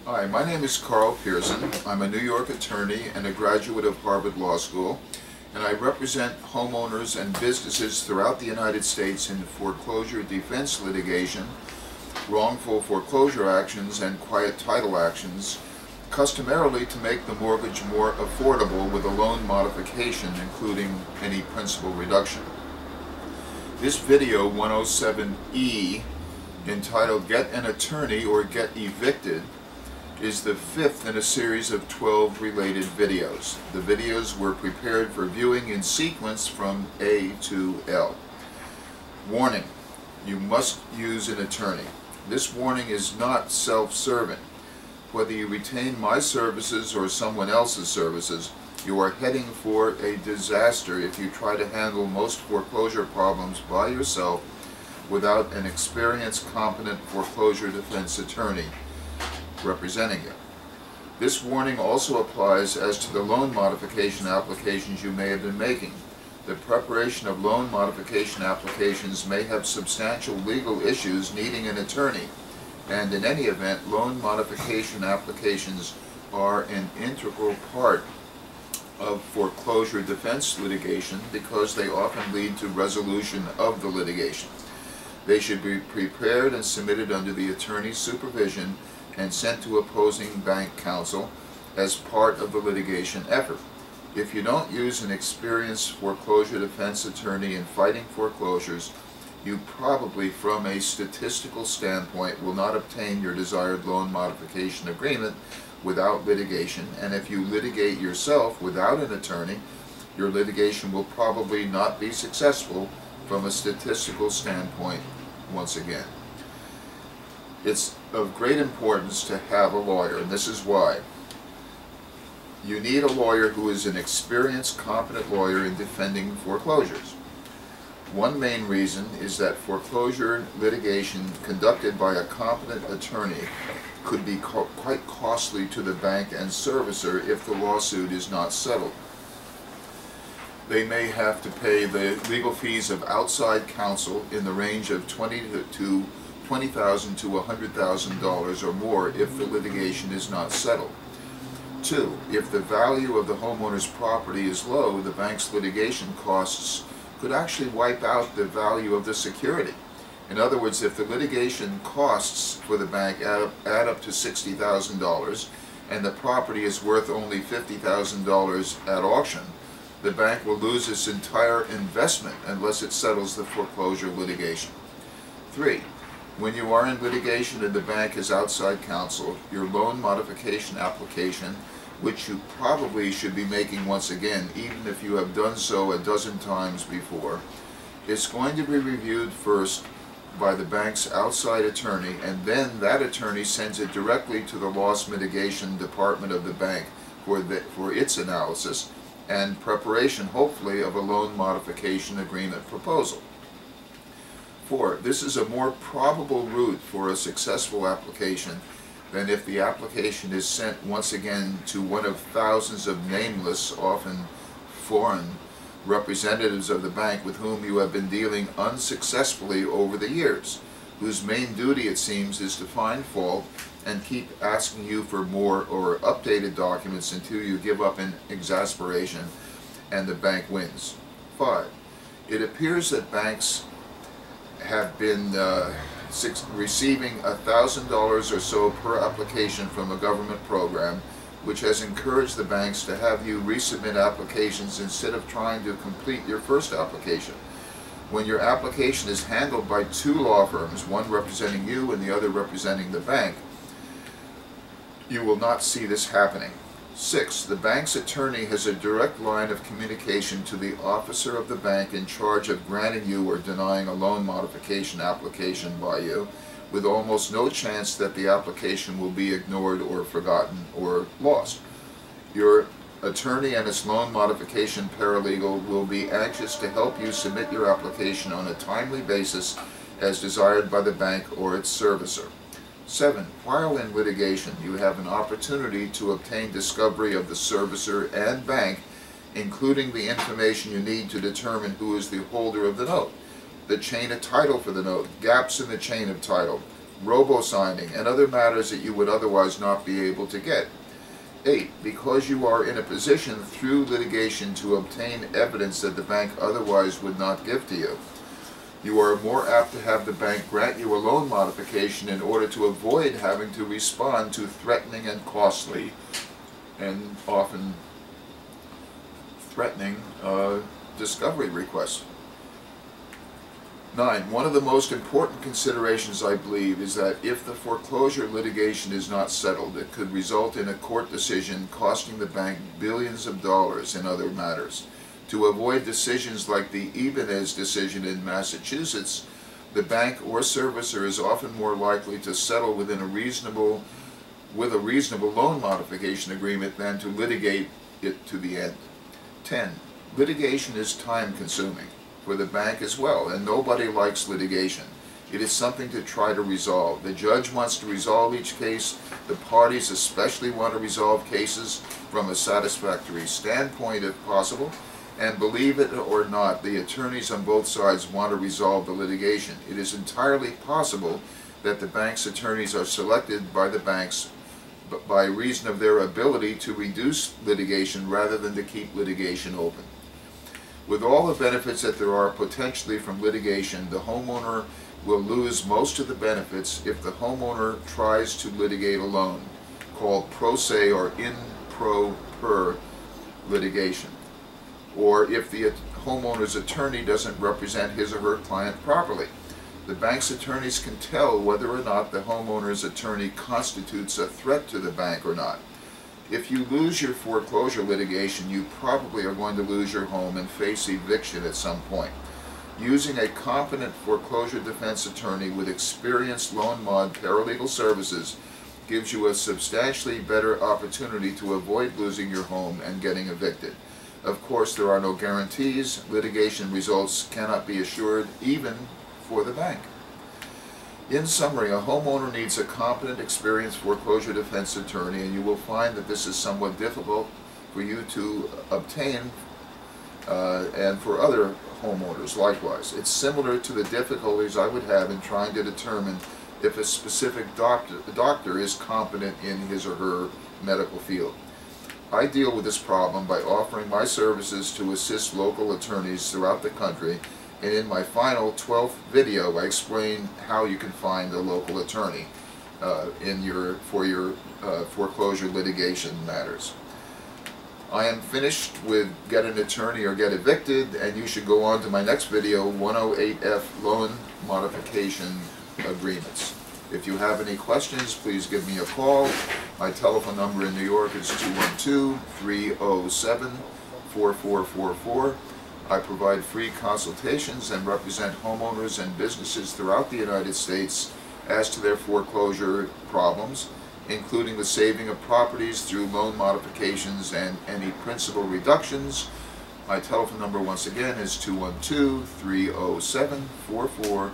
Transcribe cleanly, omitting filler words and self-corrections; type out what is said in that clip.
Hi, my name is Carl Pearson. I'm a New York attorney and a graduate of Harvard Law School, and I represent homeowners and businesses throughout the United States in foreclosure defense litigation, wrongful foreclosure actions, and quiet title actions, customarily to make the mortgage more affordable with a loan modification, including any principal reduction. This video 107E, entitled Get an Attorney or Get Evicted, is the fifth in a series of 12 related videos. The videos were prepared for viewing in sequence from A to L. Warning: you must use an attorney. This warning is not self-serving. Whether you retain my services or someone else's services, you are heading for a disaster if you try to handle most foreclosure problems by yourself without an experienced, competent foreclosure defense attorney representing you. This warning also applies as to the loan modification applications you may have been making. The preparation of loan modification applications may have substantial legal issues needing an attorney, and in any event, loan modification applications are an integral part of foreclosure defense litigation because they often lead to resolution of the litigation. They should be prepared and submitted under the attorney's supervision and sent to opposing bank counsel as part of the litigation effort. If you don't use an experienced foreclosure defense attorney in fighting foreclosures, you probably, from a statistical standpoint, will not obtain your desired loan modification agreement without litigation, and if you litigate yourself without an attorney, your litigation will probably not be successful from a statistical standpoint once again. It's of great importance to have a lawyer, and this is why. You need a lawyer who is an experienced, competent lawyer in defending foreclosures. One main reason is that foreclosure litigation conducted by a competent attorney could be quite costly to the bank and servicer if the lawsuit is not settled. They may have to pay the legal fees of outside counsel in the range of $20,000 to $100,000 or more if the litigation is not settled. 2. If the value of the homeowner's property is low, the bank's litigation costs could actually wipe out the value of the security. In other words, if the litigation costs for the bank add up to $60,000 and the property is worth only $50,000 at auction, the bank will lose its entire investment unless it settles the foreclosure litigation. 3. When you are in litigation and the bank is outside counsel, your loan modification application, which you probably should be making once again, even if you have done so a dozen times before, is going to be reviewed first by the bank's outside attorney, and then that attorney sends it directly to the loss mitigation department of the bank for its analysis and preparation, hopefully, of a loan modification agreement proposal. 4. This is a more probable route for a successful application than if the application is sent once again to one of thousands of nameless, often foreign, representatives of the bank with whom you have been dealing unsuccessfully over the years, whose main duty, it seems, is to find fault and keep asking you for more or updated documents until you give up in exasperation and the bank wins. 5. It appears that banks have been receiving $1,000 or so per application from a government program, which has encouraged the banks to have you resubmit applications instead of trying to complete your first application. When your application is handled by two law firms, one representing you and the other representing the bank, you will not see this happening. 6. The bank's attorney has a direct line of communication to the officer of the bank in charge of granting you or denying a loan modification application by you, with almost no chance that the application will be ignored or forgotten or lost. Your attorney and its loan modification paralegal will be anxious to help you submit your application on a timely basis as desired by the bank or its servicer. 7. While in litigation, you have an opportunity to obtain discovery of the servicer and bank, including the information you need to determine who is the holder of the note, the chain of title for the note, gaps in the chain of title, robo-signing, and other matters that you would otherwise not be able to get. 8. Because you are in a position through litigation to obtain evidence that the bank otherwise would not give to you, you are more apt to have the bank grant you a loan modification in order to avoid having to respond to threatening and costly, and often threatening discovery requests. 9. One of the most important considerations, I believe, is that if the foreclosure litigation is not settled, it could result in a court decision costing the bank billions of dollars in other matters. To avoid decisions like the Ibanez decision in Massachusetts, the bank or servicer is often more likely to settle with a reasonable loan modification agreement than to litigate it to the end. 10. Litigation is time-consuming for the bank as well, and nobody likes litigation. It is something to try to resolve. The judge wants to resolve each case. The parties especially want to resolve cases from a satisfactory standpoint if possible, and believe it or not, the attorneys on both sides want to resolve the litigation. It is entirely possible that the bank's attorneys are selected by the banks by reason of their ability to reduce litigation rather than to keep litigation open. With all the benefits that there are potentially from litigation, the homeowner will lose most of the benefits if the homeowner tries to litigate alone, called pro se or in pro per litigation, or if the homeowner's attorney doesn't represent his or her client properly. The bank's attorneys can tell whether or not the homeowner's attorney constitutes a threat to the bank or not. If you lose your foreclosure litigation, you probably are going to lose your home and face eviction at some point. Using a competent foreclosure defense attorney with experienced loan mod paralegal services gives you a substantially better opportunity to avoid losing your home and getting evicted. Of course, there are no guarantees. Litigation results cannot be assured, even for the bank. In summary, a homeowner needs a competent, experienced foreclosure defense attorney, and you will find that this is somewhat difficult for you to obtain, and for other homeowners likewise. It's similar to the difficulties I would have in trying to determine if a specific doctor is competent in his or her medical field. I deal with this problem by offering my services to assist local attorneys throughout the country, and in my final 12th video I explain how you can find a local attorney for your foreclosure litigation matters. I am finished with Get an Attorney or Get Evicted, and you should go on to my next video, 108F Loan Modification Agreements. If you have any questions, please give me a call. My telephone number in New York is 212-307-4444. I provide free consultations and represent homeowners and businesses throughout the United States as to their foreclosure problems, including the saving of properties through loan modifications and any principal reductions. My telephone number once again is 212-307-4444.